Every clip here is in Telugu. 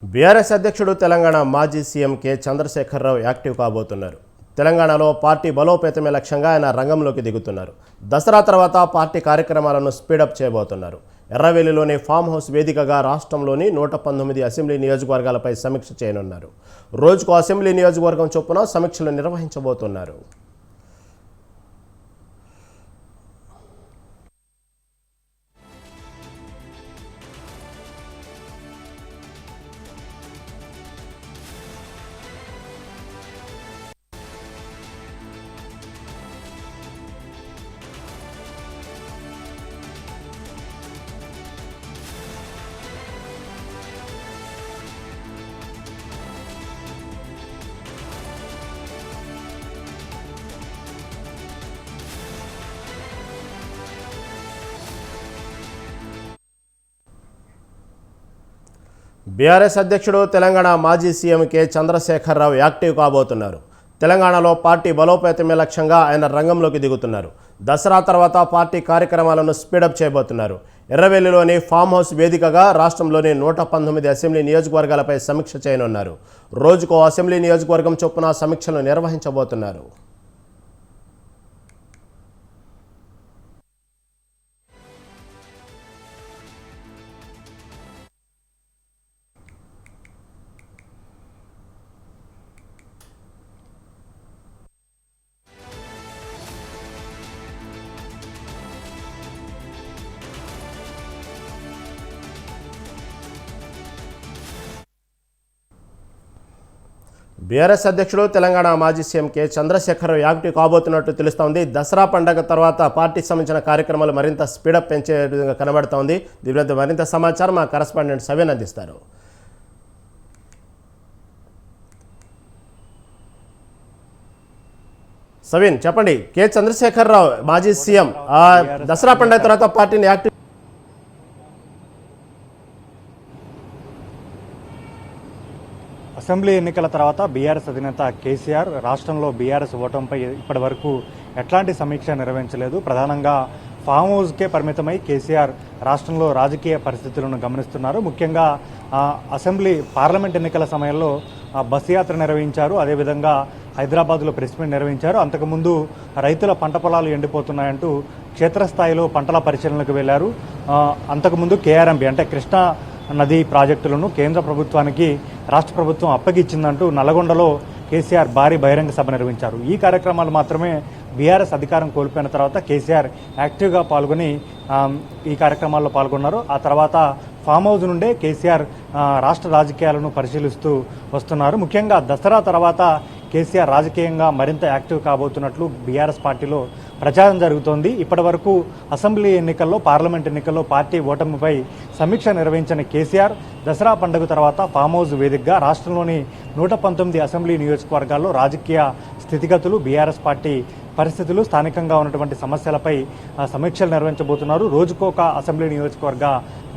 బీఆర్ఎస్ అధ్యక్షుడు తెలంగాణ మాజీ సీఎం కె చంద్రశేఖరరావు యాక్టివ్ కాబోతున్నారు. తెలంగాణలో పార్టీ బలోపేతమే లక్ష్యంగా ఆయన రంగంలోకి దిగుతున్నారు. దసరా తర్వాత పార్టీ కార్యక్రమాలను స్పీడప్ చేయబోతున్నారు. ఎర్రవెల్లిలోని ఫామ్ హౌస్ వేదికగా రాష్ట్రంలోని 119 అసెంబ్లీ నియోజకవర్గాలపై సమీక్ష చేయనున్నారు. రోజుకు అసెంబ్లీ నియోజకవర్గం చొప్పున సమీక్షలు నిర్వహించబోతున్నారు. బీఆర్ఎస్ అధ్యక్షుడు తెలంగాణ మాజీ సీఎం కె చంద్రశేఖరరావు యాక్టివ్ కాబోతున్నారు. తెలంగాణలో పార్టీ బలోపేతమే లక్ష్యంగా ఆయన రంగంలోకి దిగుతున్నారు. దసరా తర్వాత పార్టీ కార్యక్రమాలను స్పీడప్ చేయబోతున్నారు. ఎర్రవెల్లిలోని ఫామ్ హౌస్ వేదికగా రాష్ట్రంలోని 119 అసెంబ్లీ నియోజకవర్గాలపై సమీక్ష చేయనున్నారు. రోజుకో అసెంబ్లీ నియోజకవర్గం చొప్పున సమీక్షలు నిర్వహించబోతున్నారు. బీఆర్ఎస్ అధ్యక్షుడు తెలంగాణ మాజీ సీఎం కె చంద్రశేఖరరావు యాక్టివ్ కాబోతున్నట్టు తెలుస్తోంది. దసరా పండగ తర్వాత పార్టీకి సంబంధించిన కార్యక్రమాలు మరింత స్పీడప్ పెంచే విధంగా కనబడుతోంది. దీనిపై మరింత సమాచారం మా కరెస్పాండెంట్ సవీన్ అందిస్తారు. సవీన్, చెప్పండి. కె చంద్రశేఖరరావు మాజీ సీఎం దసరా పండగ తర్వాత పార్టీని యాక్టివ్ అసెంబ్లీ ఎన్నికల తర్వాత బీఆర్ఎస్ అధినేత కేసీఆర్ రాష్ట్రంలో బీఆర్ఎస్ ఓటమిపై ఇప్పటి వరకు ఎట్లాంటి సమీక్ష నిర్వహించలేదు. ప్రధానంగా ఫామ్ హౌస్కే పరిమితమై కేసీఆర్ రాష్ట్రంలో రాజకీయ పరిస్థితులను గమనిస్తున్నారు. ముఖ్యంగా పార్లమెంట్ ఎన్నికల సమయంలో బస్సు యాత్ర నిర్వహించారు. అదేవిధంగా హైదరాబాద్లో ప్రెస్ మీట్ నిర్వహించారు. అంతకుముందు రైతుల పంట పొలాలు ఎండిపోతున్నాయంటూ క్షేత్రస్థాయిలో పంటల పరిశీలనకు వెళ్లారు. అంతకుముందు కేఆర్ఎంబీ అంటే కృష్ణా నదీ ప్రాజెక్టులను కేంద్ర ప్రభుత్వానికి రాష్ట్ర ప్రభుత్వం అప్పగించిందంటూ నల్లగొండలో కేసీఆర్ భారీ బహిరంగ సభ నిర్వహించారు. ఈ కార్యక్రమాలు మాత్రమే బీఆర్ఎస్ అధికారం కోల్పోయిన తర్వాత కేసీఆర్ యాక్టివ్గా పాల్గొని ఈ కార్యక్రమాల్లో పాల్గొన్నారు. ఆ తర్వాత ఫామ్ హౌస్ నుండే కేసీఆర్ రాష్ట్ర రాజకీయాలను పరిశీలిస్తూ వస్తున్నారు. ముఖ్యంగా దసరా తర్వాత కేసీఆర్ రాజకీయంగా మరింత యాక్టివ్ కాబోతున్నట్లు బీఆర్ఎస్ పార్టీలో ప్రచారం జరుగుతోంది. ఇప్పటి వరకు అసెంబ్లీ ఎన్నికల్లో పార్లమెంట్ ఎన్నికల్లో పార్టీ ఓటమిపై సమీక్ష నిర్వహించిన కేసీఆర్ దసరా పండుగ తర్వాత ఫామ్ హౌస్ వేదికగా రాష్ట్రంలోని 119 అసెంబ్లీ నియోజకవర్గాల్లో రాజకీయ స్థితిగతులు, బీఆర్ఎస్ పార్టీ పరిస్థితులు, స్థానికంగా ఉన్నటువంటి సమస్యలపై సమీక్షలు నిర్వహించబోతున్నారు. రోజుకొక అసెంబ్లీ నియోజకవర్గ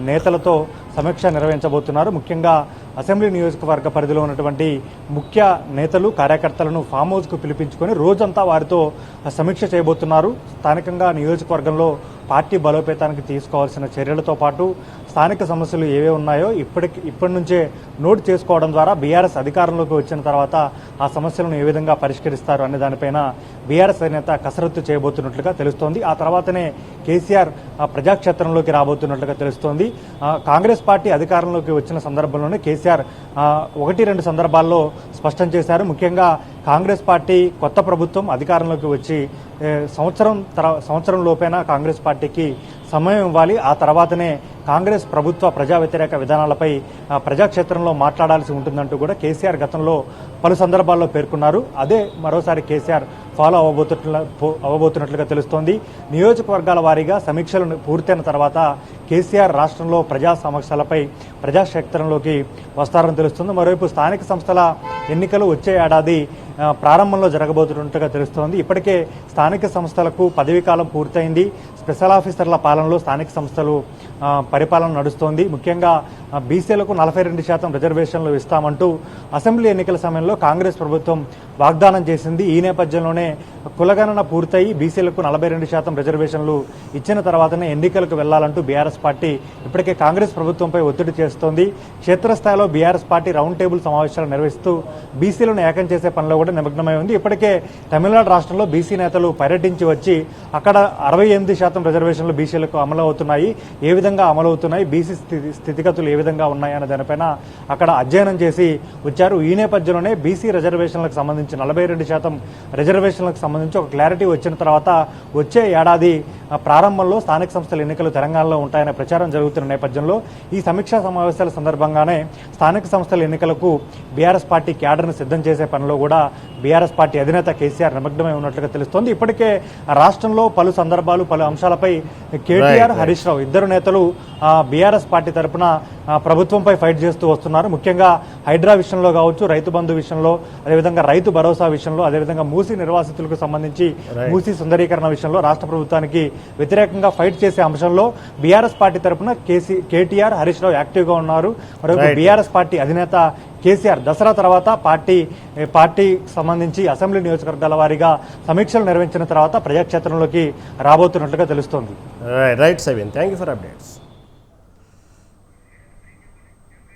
నేతలతో సమీక్ష నిర్వహించబోతున్నారు. ముఖ్యంగా అసెంబ్లీ నియోజకవర్గ పరిధిలో ఉన్నటువంటి ముఖ్య నేతలు, కార్యకర్తలను ఫామ్ హౌస్కు పిలిపించుకొని రోజంతా వారితో సమీక్ష చేయబోతున్నారు. స్థానికంగా నియోజకవర్గంలో పార్టీ బలోపేతానికి తీసుకోవాల్సిన చర్యలతో పాటు స్థానిక సమస్యలు ఏవే ఉన్నాయో ఇప్పటి నుంచే నోట్ చేసుకోవడం ద్వారా బీఆర్ఎస్ అధికారంలోకి వచ్చిన తర్వాత ఆ సమస్యలను ఏ విధంగా పరిష్కరిస్తారు అనే దానిపైన బీఆర్ఎస్ అధినేత కసరత్తు చేయబోతున్నట్లుగా తెలుస్తోంది. ఆ తర్వాతనే కేసీఆర్ ప్రజాక్షేత్రంలోకి రాబోతున్నట్లుగా తెలుస్తోంది. కాంగ్రెస్ పార్టీ అధికారంలోకి వచ్చిన సందర్భంలోనే కేసీఆర్ 1-2 సందర్భాల్లో స్పష్టం చేశారు. ముఖ్యంగా కాంగ్రెస్ పార్టీ కొత్త ప్రభుత్వం అధికారంలోకి వచ్చి సంవత్సరం లోపైనా కాంగ్రెస్ పార్టీకి సమయం ఇవ్వాలి. ఆ తర్వాతనే కాంగ్రెస్ ప్రభుత్వ ప్రజా వ్యతిరేక విధానాలపై ప్రజాక్షేత్రంలో మాట్లాడాల్సి ఉంటుందంటూ కూడా కేసీఆర్ గతంలో పలు సందర్భాల్లో పేర్కొన్నారు. అదే మరోసారి కేసీఆర్ ఫాలో అవ్వబోతున్నట్లుగా తెలుస్తోంది. నియోజకవర్గాల వారీగా సమీక్షలు పూర్తయిన తర్వాత కేసీఆర్ రాష్ట్రంలో ప్రజా సమస్యలపై ప్రజాక్షేత్రంలోకి వస్తారని తెలుస్తుంది. మరోవైపు స్థానిక సంస్థల ఎన్నికలు వచ్చే ఏడాది ప్రారంభంలో జరగబోతున్నట్టుగా తెలుస్తోంది. ఇప్పటికే స్థానిక సంస్థలకు పదవీకాలం పూర్తయింది. స్పెషల్ ఆఫీసర్ల పాలనలో స్థానిక సంస్థలు పరిపాలన నడుస్తోంది. ముఖ్యంగా బీసీలకు 42% రిజర్వేషన్లు ఇస్తామంటూ అసెంబ్లీ ఎన్నికల సమయంలో కాంగ్రెస్ ప్రభుత్వం వాగ్దానం చేసింది. ఈ నేపథ్యంలోనే కులగణన పూర్తయి బీసీలకు 42% రిజర్వేషన్లు ఇచ్చిన తర్వాతనే ఎన్నికలకు వెళ్లాలంటూ బీఆర్ఎస్ పార్టీ ఇప్పటికే కాంగ్రెస్ ప్రభుత్వంపై ఒత్తిడి చేస్తోంది. క్షేత్రస్థాయిలో బీఆర్ఎస్ పార్టీ రౌండ్ టేబుల్ సమావేశాలు నిర్వహిస్తూ బీసీలను ఏకం చేసే పనిలో కూడా నిమగ్నమై ఉంది. ఇప్పటికే తమిళనాడు రాష్ట్రంలో బీసీ నేతలు పర్యటించి వచ్చి అక్కడ 68% రిజర్వేషన్లు బీసీలకు అమలు అవుతున్నాయి, ఏ విధంగా అమలవుతున్నాయి, బీసీ స్థితిగతులు ఏ విధంగా ఉన్నాయన్న దానిపైన అక్కడ అధ్యయనం చేసి వచ్చారు. ఈ నేపథ్యంలోనే బీసీ రిజర్వేషన్లకు సంబంధించి 42% రిజర్వేషన్లకు సంబంధించి ఒక క్లారిటీ వచ్చిన తర్వాత వచ్చే ఏడాది ప్రారంభంలో స్థానిక సంస్థల ఎన్నికలు తెలంగాణలో ఉంటాయనే ప్రచారం జరుగుతున్న నేపథ్యంలో ఈ సమీక్షా సమావేశాల సందర్భంగానే స్థానిక సంస్థల ఎన్నికలకు బీఆర్ఎస్ పార్టీ క్యాడర్ను సిద్ధం చేసే పనిలో కూడా బీఆర్ఎస్ పార్టీ అధినేత కేసీఆర్ నిమగ్నమై ఉన్నట్లుగా తెలుస్తోంది. ఇప్పటికే రాష్ట్రంలో పలు సందర్భాలు పలు అంశాలపై కేటీఆర్, హరీష్ రావు ఇద్దరు నేతలు బీఆర్ఎస్ పార్టీ తరఫున ప్రభుత్వంపై ఫైట్ చేస్తూ వస్తున్నారు. ముఖ్యంగా హైడ్రా విషయంలో కావచ్చు, రైతు బంధు విషయంలో, అదేవిధంగా రైతు భరోసా విషయంలో, అదేవిధంగా మూసీ నిర్వాసితులకు సంబంధించి మూసీ సుందరీకరణ విషయంలో రాష్ట్ర ప్రభుత్వానికి వ్యతిరేకంగా ఫైట్ చేసే అంశంలో బీఆర్ఎస్ పార్టీ తరఫున కేటీఆర్, హరీష్ రావు యాక్టివ్గా ఉన్నారు. మరొక బీఆర్ఎస్ పార్టీ అధినేత కేసీఆర్ దసరా తర్వాత పార్టీ సంబంధించి అసెంబ్లీ నియోజకవర్గాల వారీగా సమీక్షలు నిర్వహించిన తర్వాత ప్రజాక్షేత్రంలోకి రాబోతున్నట్లుగా తెలుస్తోంది. Right సవిన్, thank you for updates.